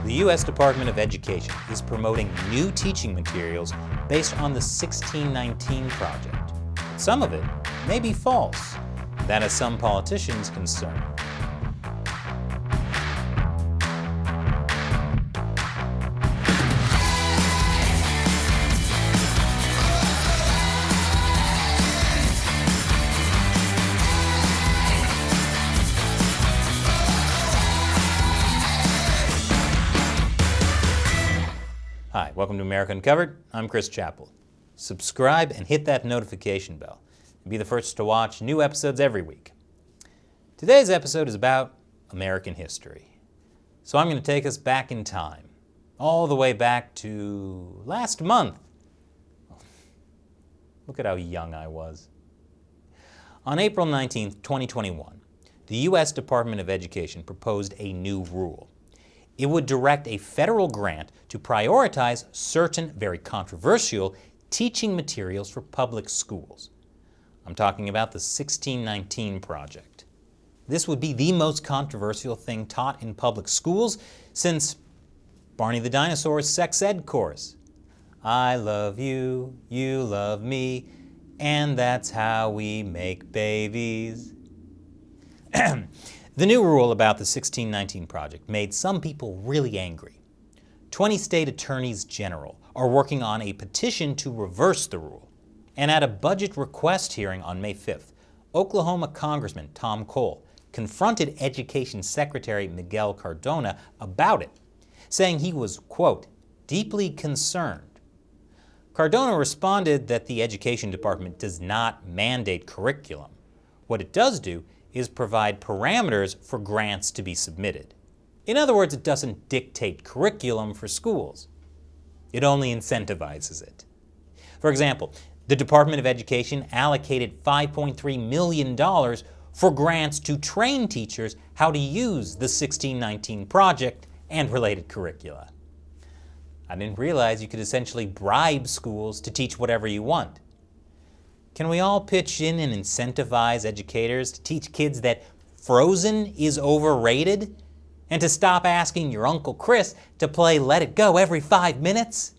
The U.S. Department of Education is promoting new teaching materials based on the 1619 Project. Some of it may be false. That has some politicians concerned. Hi, welcome to America Uncovered. I'm Chris Chappell. Subscribe and hit that notification bell and be the first to watch new episodes every week. Today's episode is about American history. So I'm going to take us back in time, all the way back to last month. Look at how young I was. On April 19th, 2021, the U.S. Department of Education proposed a new rule. It would direct a federal grant to prioritize certain very controversial teaching materials for public schools. I'm talking about the 1619 Project. This would be the most controversial thing taught in public schools since Barney the Dinosaur's sex ed course. I love you, you love me, and that's how we make babies. The new rule about the 1619 Project made some people really angry. 20 state attorneys general are working on a petition to reverse the rule. And at a budget request hearing on May 5th, Oklahoma Congressman Tom Cole confronted Education Secretary Miguel Cardona about it, saying he was, quote, deeply concerned. Cardona responded that the Education Department does not mandate curriculum. What it does do is provide parameters for grants to be submitted. In other words, it doesn't dictate curriculum for schools. It only incentivizes it. For example, the Department of Education allocated $5.3 million for grants to train teachers how to use the 1619 Project and related curricula. I didn't realize you could essentially bribe schools to teach whatever you want. Can we all pitch in and incentivize educators to teach kids that Frozen is overrated and to stop asking your Uncle Chris to play Let It Go every 5 minutes?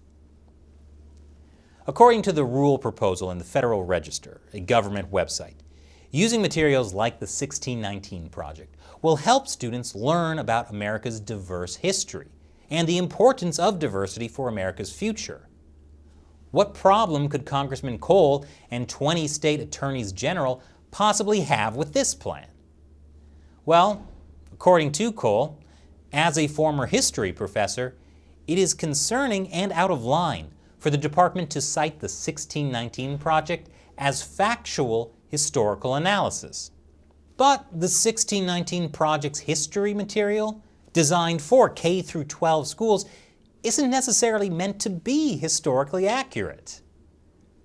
According to the rule proposal in the Federal Register, a government website, using materials like the 1619 Project will help students learn about America's diverse history and the importance of diversity for America's future. What problem could Congressman Cole and 20 state attorneys general possibly have with this plan? Well, according to Cole, as a former history professor, it is concerning and out of line for the department to cite the 1619 Project as factual historical analysis. But the 1619 Project's history material, designed for K through 12 schools, isn't necessarily meant to be historically accurate.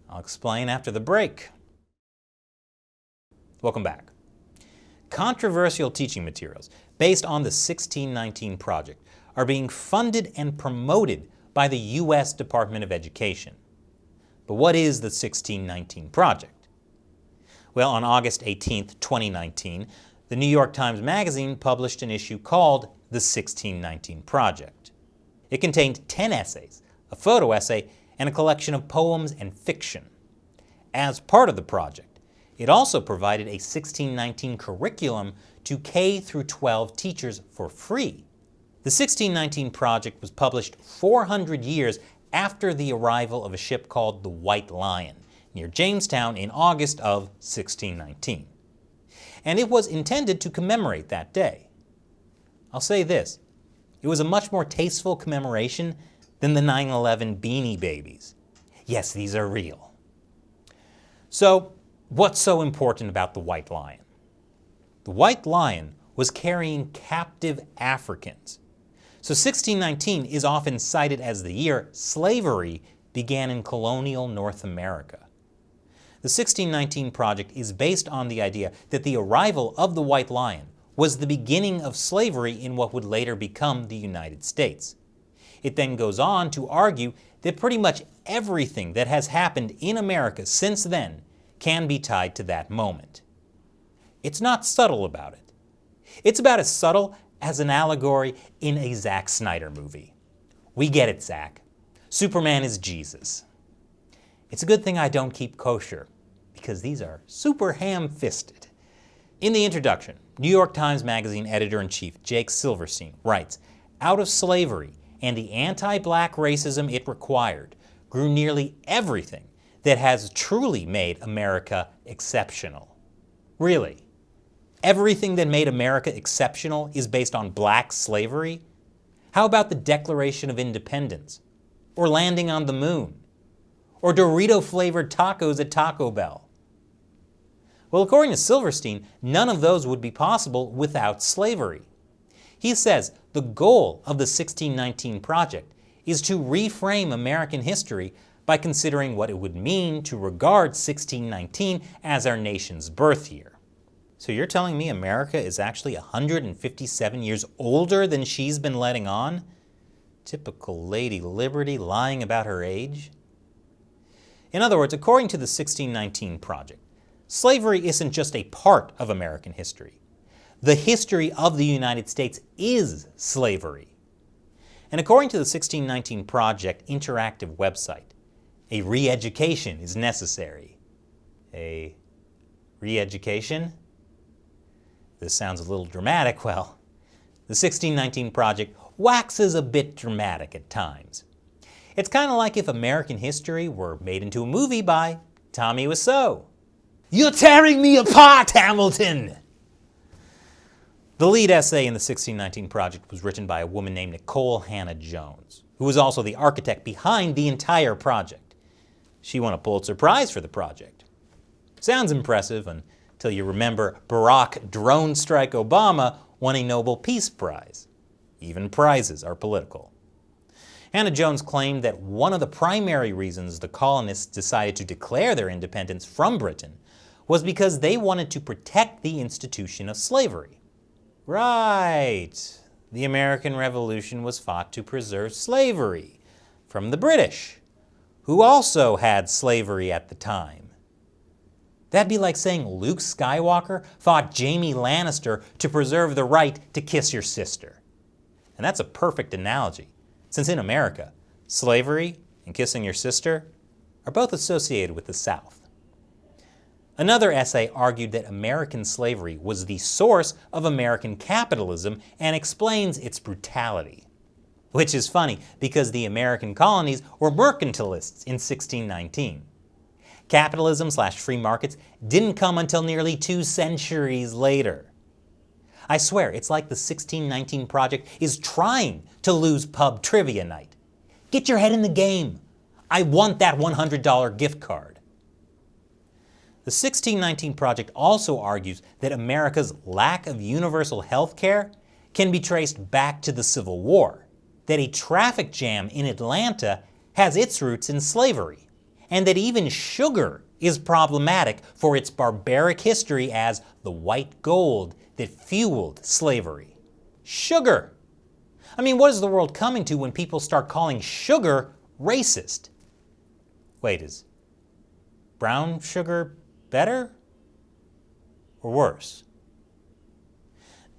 I'll explain after the break. Welcome back. Controversial teaching materials based on the 1619 Project are being funded and promoted by the U.S. Department of Education. But what is the 1619 Project? Well, on August 18, 2019, the New York Times Magazine published an issue called The 1619 Project. It contained 10 essays, a photo essay, and a collection of poems and fiction. As part of the project, it also provided a 1619 curriculum to K through 12 teachers for free. The 1619 Project was published 400 years after the arrival of a ship called the White Lion near Jamestown in August of 1619. And it was intended to commemorate that day. I'll say this. It was a much more tasteful commemoration than the 9/11 Beanie Babies. Yes, these are real. So, what's so important about the White Lion? The White Lion was carrying captive Africans. So 1619 is often cited as the year slavery began in colonial North America. The 1619 Project is based on the idea that the arrival of the White Lion was the beginning of slavery in what would later become the United States. It then goes on to argue that pretty much everything that has happened in America since then can be tied to that moment. It's not subtle about it. It's about as subtle as an allegory in a Zack Snyder movie. We get it, Zack. Superman is Jesus. It's a good thing I don't keep kosher, because these are super ham-fisted. In the introduction, New York Times Magazine editor-in-chief Jake Silverstein writes, "Out of slavery and the anti-black racism it required grew nearly everything that has truly made America exceptional." Really? Everything that made America exceptional is based on black slavery? How about the Declaration of Independence? Or landing on the moon? Or Dorito-flavored tacos at Taco Bell? Well, according to Silverstein, none of those would be possible without slavery. He says the goal of the 1619 Project is to reframe American history by considering what it would mean to regard 1619 as our nation's birth year. So you're telling me America is actually 157 years older than she's been letting on? Typical Lady Liberty lying about her age? In other words, according to the 1619 Project, slavery isn't just a part of American history. The history of the United States is slavery. And according to the 1619 Project interactive website, a re-education is necessary. A re-education? This sounds a little dramatic. Well, the 1619 Project waxes a bit dramatic at times. It's kind of like if American history were made into a movie by Tommy Wiseau. "You're tearing me apart, Hamilton!" The lead essay in the 1619 Project was written by a woman named Nikole Hannah Jones, who was also the architect behind the entire project. She won a Pulitzer Prize for the project. Sounds impressive until you remember Barack Drone Strike Obama won a Nobel Peace Prize. Even prizes are political. Hannah Jones claimed that one of the primary reasons the colonists decided to declare their independence from Britain was because they wanted to protect the institution of slavery. Right. The American Revolution was fought to preserve slavery from the British, who also had slavery at the time. That'd be like saying Luke Skywalker fought Jaime Lannister to preserve the right to kiss your sister. And that's a perfect analogy, since in America, slavery and kissing your sister are both associated with the South. Another essay argued that American slavery was the source of American capitalism and explains its brutality. Which is funny, because the American colonies were mercantilists in 1619. Capitalism/free markets didn't come until nearly 2 centuries later. I swear, it's like the 1619 Project is trying to lose pub trivia night. Get your head in the game. I want that $100 gift card. The 1619 Project also argues that America's lack of universal health care can be traced back to the Civil War, that a traffic jam in Atlanta has its roots in slavery, and that even sugar is problematic for its barbaric history as the white gold that fueled slavery. Sugar! I mean, what is the world coming to when people start calling sugar racist? Wait, is brown sugar better or worse?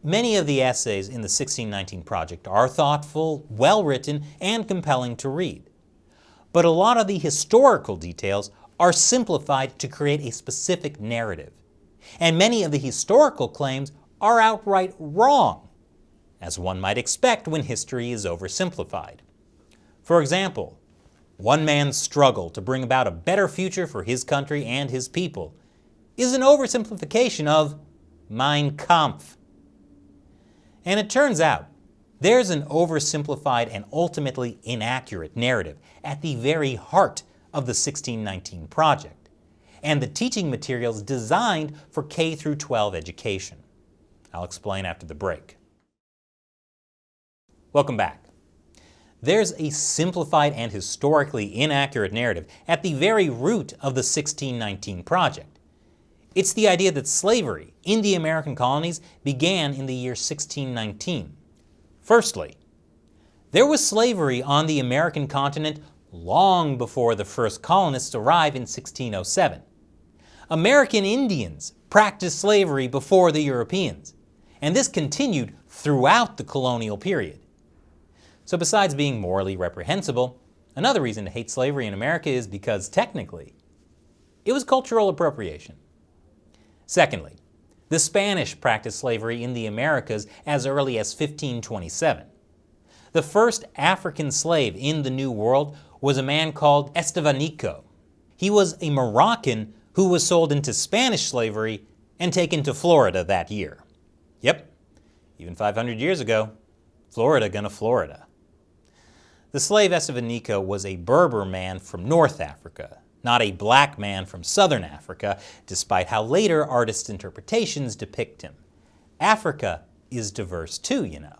Many of the essays in the 1619 Project are thoughtful, well-written, and compelling to read. But a lot of the historical details are simplified to create a specific narrative. And many of the historical claims are outright wrong, as one might expect when history is oversimplified. For example, one man's struggle to bring about a better future for his country and his people is an oversimplification of Mein Kampf. And it turns out, there's an oversimplified and ultimately inaccurate narrative at the very heart of the 1619 Project, and the teaching materials designed for K through 12 education. I'll explain after the break. Welcome back. There's a simplified and historically inaccurate narrative at the very root of the 1619 Project. It's the idea that slavery in the American colonies began in the year 1619. Firstly, there was slavery on the American continent long before the first colonists arrived in 1607. American Indians practiced slavery before the Europeans, and this continued throughout the colonial period. So besides being morally reprehensible, another reason to hate slavery in America is because, technically, it was cultural appropriation. Secondly, the Spanish practiced slavery in the Americas as early as 1527. The first African slave in the New World was a man called Estevanico. He was a Moroccan who was sold into Spanish slavery and taken to Florida that year. Yep, even 500 years ago, Florida gonna Florida. The slave Estevanico was a Berber man from North Africa, not a black man from Southern Africa, despite how later artists' interpretations depict him. Africa is diverse too, you know.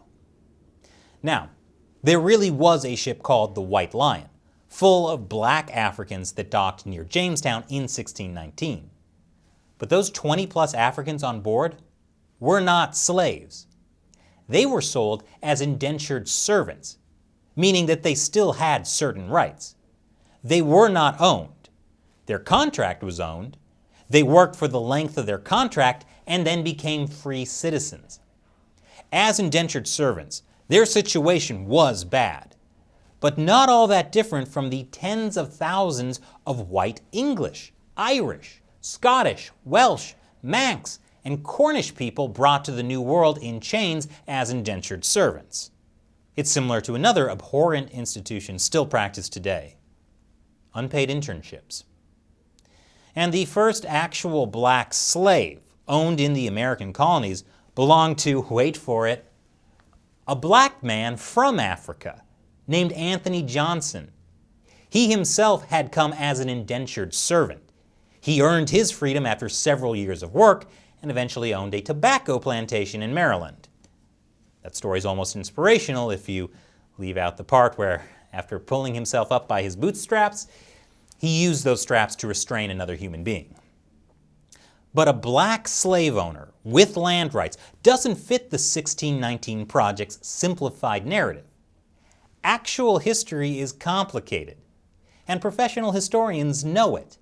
Now, there really was a ship called the White Lion, full of black Africans that docked near Jamestown in 1619. But those 20-plus Africans on board were not slaves. They were sold as indentured servants, meaning that they still had certain rights. They were not owned. Their contract was owned. They worked for the length of their contract and then became free citizens. As indentured servants, their situation was bad, but not all that different from the tens of thousands of white English, Irish, Scottish, Welsh, Manx, and Cornish people brought to the New World in chains as indentured servants. It's similar to another abhorrent institution still practiced today: unpaid internships. And the first actual black slave owned in the American colonies belonged to, wait for it, a black man from Africa named Anthony Johnson. He himself had come as an indentured servant. He earned his freedom after several years of work and eventually owned a tobacco plantation in Maryland. That story's almost inspirational if you leave out the part where, after pulling himself up by his bootstraps, he used those straps to restrain another human being. But a black slave owner with land rights doesn't fit the 1619 Project's simplified narrative. Actual history is complicated, and professional historians know it.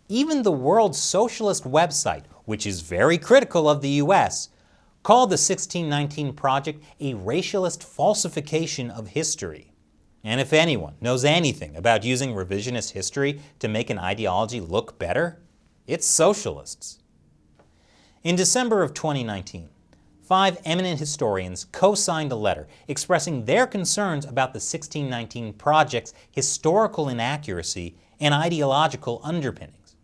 Even the World Socialist website, which is very critical of the U.S., called the 1619 Project a racialist falsification of history. And if anyone knows anything about using revisionist history to make an ideology look better, it's socialists. In December of 2019, 5 eminent historians co-signed a letter expressing their concerns about the 1619 Project's historical inaccuracy and ideological underpinnings.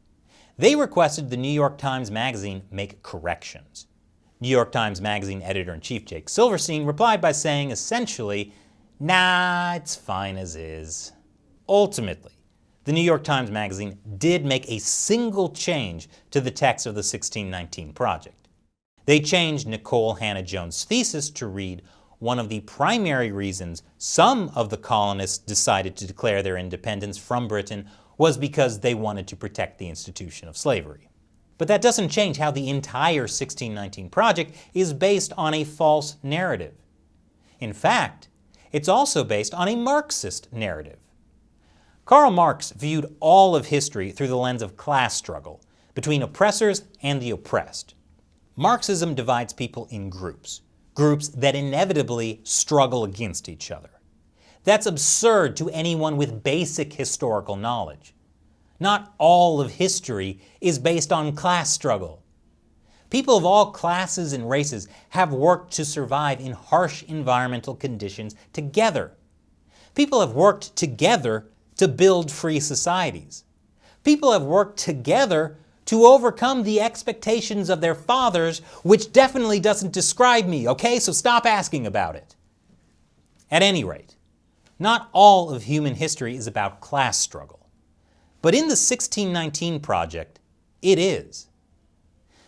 They requested the New York Times Magazine make corrections. New York Times Magazine editor-in-chief Jake Silverstein replied by saying essentially, "Nah, it's fine as is." Ultimately, the New York Times Magazine did make a single change to the text of the 1619 Project. They changed Nikole Hannah Jones' thesis to read, "One of the primary reasons some of the colonists decided to declare their independence from Britain was because they wanted to protect the institution of slavery." But that doesn't change how the entire 1619 Project is based on a false narrative. In fact, it's also based on a Marxist narrative. Karl Marx viewed all of history through the lens of class struggle between oppressors and the oppressed. Marxism divides people in groups that inevitably struggle against each other. That's absurd to anyone with basic historical knowledge. Not all of history is based on class struggle. People of all classes and races have worked to survive in harsh environmental conditions together. People have worked together to build free societies. People have worked together to overcome the expectations of their fathers, which definitely doesn't describe me, okay? So stop asking about it. At any rate, not all of human history is about class struggle. But in the 1619 Project, it is.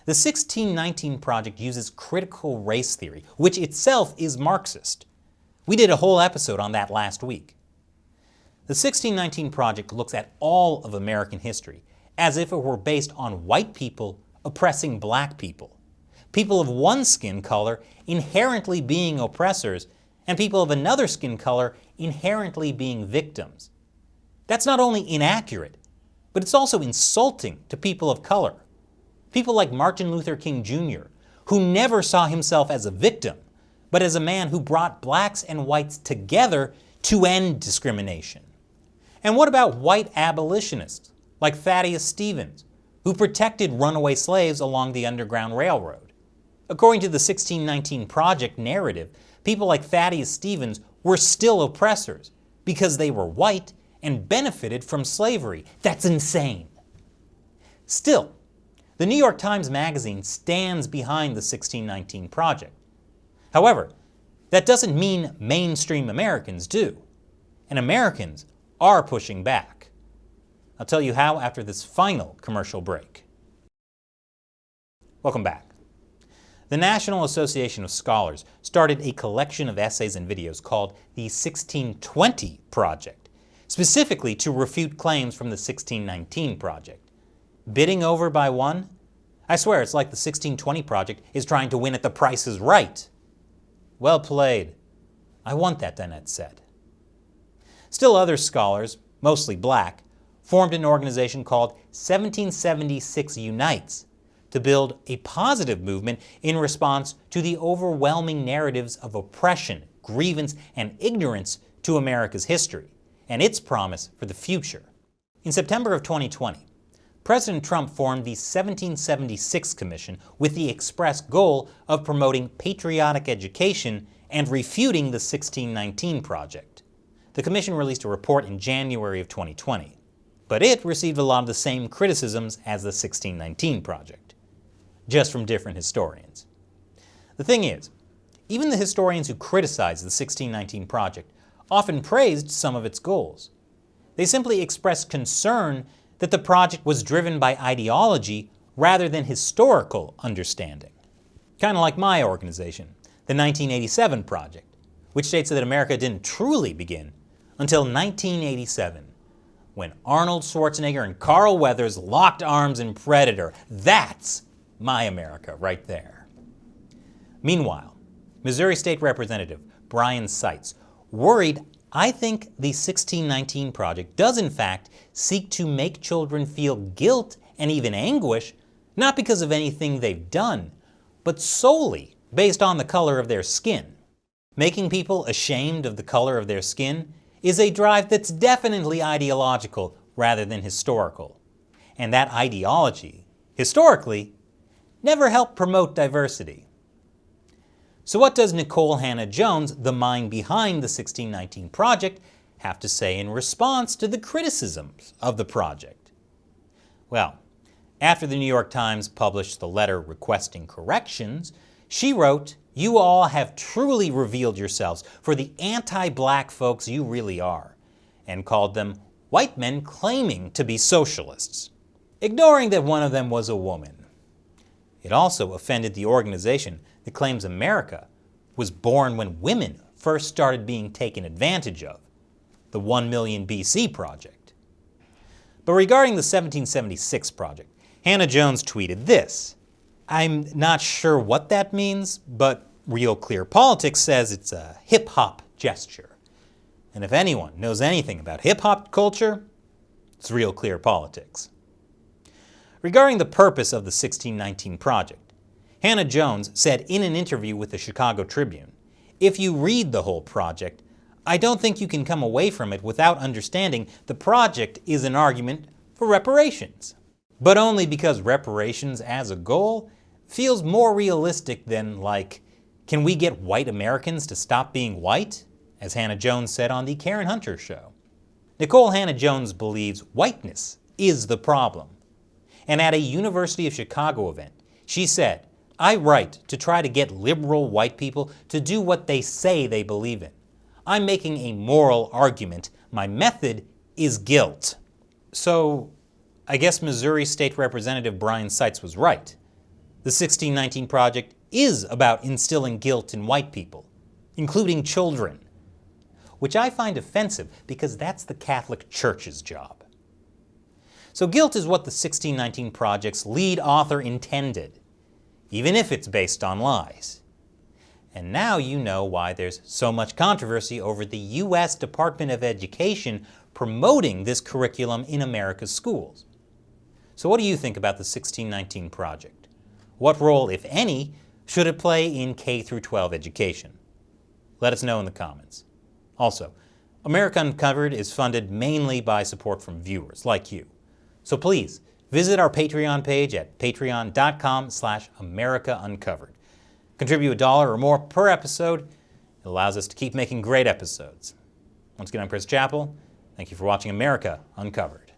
The 1619 Project uses critical race theory, which itself is Marxist. We did a whole episode on that last week. The 1619 Project looks at all of American history as if it were based on white people oppressing black people, people of one skin color inherently being oppressors, and people of another skin color inherently being victims. That's not only inaccurate, but it's also insulting to people of color. People like Martin Luther King Jr., who never saw himself as a victim, but as a man who brought blacks and whites together to end discrimination. And what about white abolitionists like Thaddeus Stevens, who protected runaway slaves along the Underground Railroad? According to the 1619 Project narrative, people like Thaddeus Stevens were still oppressors because they were white and benefited from slavery. That's insane. Still, the New York Times Magazine stands behind the 1619 Project. However, that doesn't mean mainstream Americans do. And Americans are pushing back. I'll tell you how after this final commercial break. Welcome back. The National Association of Scholars started a collection of essays and videos called the 1620 Project, specifically to refute claims from the 1619 Project. Bidding over by one? I swear it's like the 1620 Project is trying to win at The Price is Right. Well played. I want that, Dinette said. Still other scholars, mostly black, formed an organization called 1776 Unites to build a positive movement in response to the overwhelming narratives of oppression, grievance, and ignorance to America's history and its promise for the future. In September of 2020, President Trump formed the 1776 Commission with the express goal of promoting patriotic education and refuting the 1619 Project. The commission released a report in January of 2020, but it received a lot of the same criticisms as the 1619 Project, just from different historians. The thing is, even the historians who criticized the 1619 Project often praised some of its goals. They simply expressed concern that the project was driven by ideology rather than historical understanding. Kind of like my organization, the 1987 Project, which states that America didn't truly begin until 1987, when Arnold Schwarzenegger and Carl Weathers locked arms in Predator. That's my America right there. Meanwhile, Missouri State Representative Brian Seitz worried, I think the 1619 Project does in fact seek to make children feel guilt and even anguish, not because of anything they've done, but solely based on the color of their skin. Making people ashamed of the color of their skin is a drive that's definitely ideological rather than historical. And that ideology, historically, never helped promote diversity. So what does Nikole Hannah Jones, the mind behind the 1619 Project, have to say in response to the criticisms of the project? Well, after the New York Times published the letter requesting corrections, she wrote, "You all have truly revealed yourselves for the anti-black folks you really are," and called them white men claiming to be socialists, ignoring that one of them was a woman. It also offended the organization that claims America was born when women first started being taken advantage of, the 1 million BC Project. But regarding the 1776 Project, Hannah Jones tweeted this. I'm not sure what that means, but Real Clear Politics says it's a hip-hop gesture. And if anyone knows anything about hip-hop culture, it's Real Clear Politics. Regarding the purpose of the 1619 Project, Hannah Jones said in an interview with the Chicago Tribune, "If you read the whole project, I don't think you can come away from it without understanding the project is an argument for reparations. But only because reparations as a goal feels more realistic than, like, can we get white Americans to stop being white?" as Hannah Jones said on the Karen Hunter Show. Nikole Hannah Jones believes whiteness is the problem. And at a University of Chicago event, she said, "I write to try to get liberal white people to do what they say they believe in. I'm making a moral argument. My method is guilt." So, I guess Missouri State Representative Brian Seitz was right. The 1619 Project is about instilling guilt in white people, including children, which I find offensive because that's the Catholic Church's job. So guilt is what the 1619 Project's lead author intended, even if it's based on lies. And now you know why there's so much controversy over the U.S. Department of Education promoting this curriculum in America's schools. So what do you think about the 1619 Project? What role, if any, should it play in K-12 education? Let us know in the comments. Also, America Uncovered is funded mainly by support from viewers like you. So please, visit our Patreon page at patreon.com/AmericaUncovered. Contribute $1 or more per episode. It allows us to keep making great episodes. Once again, I'm Chris Chappell. Thank you for watching America Uncovered.